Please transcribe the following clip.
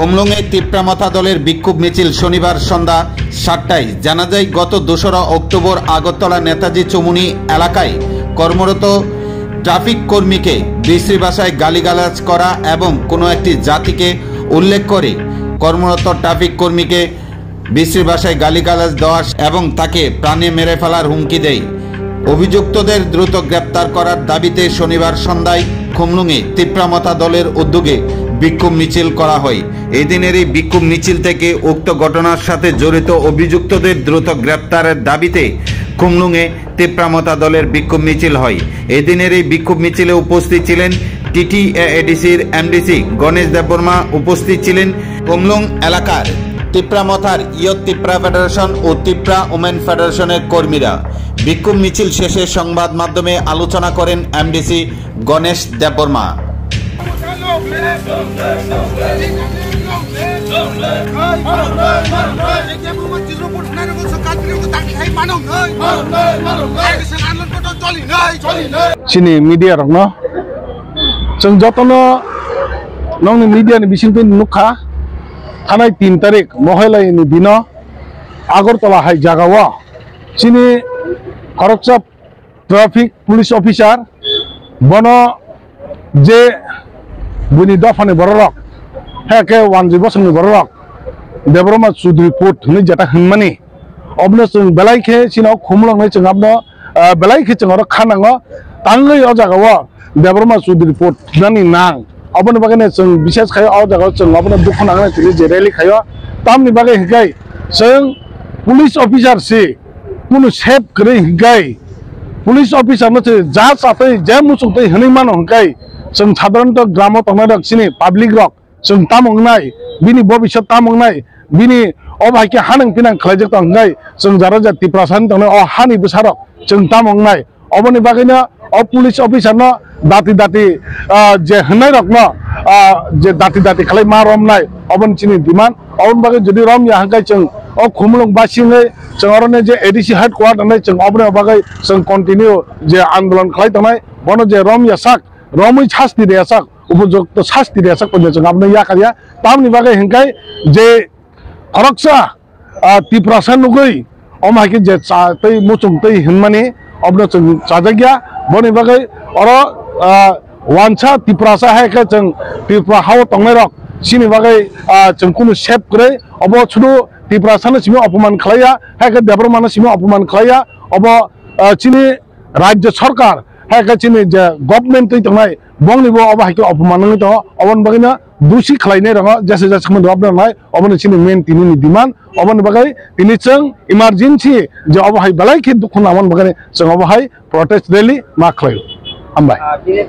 খুমলুঙে তিপ্রামথা দলের বিক্ষোভ মিছিল শনিবার সন্ধ্যা ৭টায়। জানা যায়, গত ২রা অক্টোবর আগরতলা নেতাজি চৌমুহনী এলাকায় কর্মরত ট্রাফিক কর্মীকে বিশ্রী ভাষায় গালিগালাজ করা এবং কোনো একটি জাতিকে উল্লেখ করে কর্মরত ট্রাফিক কর্মীকে বিশ্রী ভাষায় গালিগালাজ দেওয়া এবং তাকে প্রাণে মেরে ফেলার হুমকি দেয়। অভিযুক্তদের দ্রুত গ্রেপ্তার করার দাবিতে শনিবার সন্ধ্যায় খুমলুঙে তিপ্রামথা দলের উদ্যোগে বিক্ষোভ মিছিল করা হয়। এই দিনের এই বিক্ষোভ মিছিল থেকে উক্ত ঘটনার সাথে জড়িত অভিযুক্তদের দ্রুত গ্রেপ্তারের দাবিতে খুমলুঙে তিপ্রামথা দলের বিক্ষোভ মিছিল হয়। এই দিনের এই বিক্ষোভ মিছিলে উপস্থিত ছিলেন টিটিএডিসির এমডিসি গণেশ দেববর্মা, উপস্থিত ছিলেন খুমলুং এলাকার তিপ্রামথার ইয়ত তিপ্রা ফেডারেশন ও তিপ্রা ওমেন ফেডারেশনের কর্মীরা। বিক্ষোভ মিছিল শেষে সংবাদ মাধ্যমে আলোচনা করেন MDC Ganesh Debbarma. Sini media rok no, जों जतनो नंनि media नि बिसिंफोर नुखा थानाय 3 तारिख महिलानि दिनो आगरतला हाय जागावा सिनि खरकसा ट्राफिक पुलिस अफिसार बनो जे बुनि दफानि बररक हेके 1 बोसोरनि बररक देबरमा चौधरी पुट नि जता हनमानि अबनो जों बेलायखे सिनाव खुमलंनाय जों आपनो बेलायखे जों आरो खानांगो तांगै अ जागावा देबरमा चौधरी पुट नानि नां अबनो बागैनो जों विशेष खाय अ जागाव जों अबनो दुखु नांनाय तिलि जे रैली खायो तामनि बागै हिगाय जों पुलिस अफिसार सि कुनु सेफ करे हिगाय पुलिस अफिसार न जा साथै जे मुसुतै हनै मानो हिगाय जों साधारणत ग्रामाव थांनाय रक्सिनि पब्लिक रक जों तामंनाय बिनि भबिष्यत तामंनाय बिनि अबायके हानों फिनां खालायजों थांनाय जों जारा जा तिप्रासान थांनाय अ हानि बसारक जों तामंनाय अबनि बागैनो अ पुलिस अफिसार न दाति दाति जे हनै रक न जे दाति दाति खालाय मा रमनाय अबन चिनि डिमान्ड अबन बागै जदि रम या हांगाय जों अ खुमलुं बासिङै जों आरो जे एडिसि हेडक्वार्टार नै जों अबनि बागै जों कन्टिन्यू जे आन्दोलन खालाय थांनाय बनो जे रम या साक रमै शास्ति दे साक उपयुक्त शास्ति दे साक जों आपनो या खालिया तामनि बागै हिंगाय जे खरकसा तिप्रासान नुगै अमाके जे चातै मुचुंतै हिनमानि अबनो जों चाजागिया बनि बागै अरो वानसा तिप्रासा हेके जों तिप्रा हाव तंनाय रक सिनि बागै जों कुनु सेफ करे अब छुनु तिप्रासान सिमि अपमान खालाया हेके देबरमान सिमि अपमान खालाया अब चिनि राज्य सरकार हेके चिनि जे गभर्नमेन्ट तै तंनाय बंनिबो अब हाके अपमान नङै दङ अबन बागैनो दुसि खालायनाय दङ जैसे जैसे सोमोन्दो आपनाय अबन चिनि मेन तिनि डिमान्ड अबन बागै तिनि जों इमारजेन्सि जे अब हाय बलायखे दुखु नामन बागै जों अब हाय प्रोटेस्ट रैली मा खालायो हामबाय।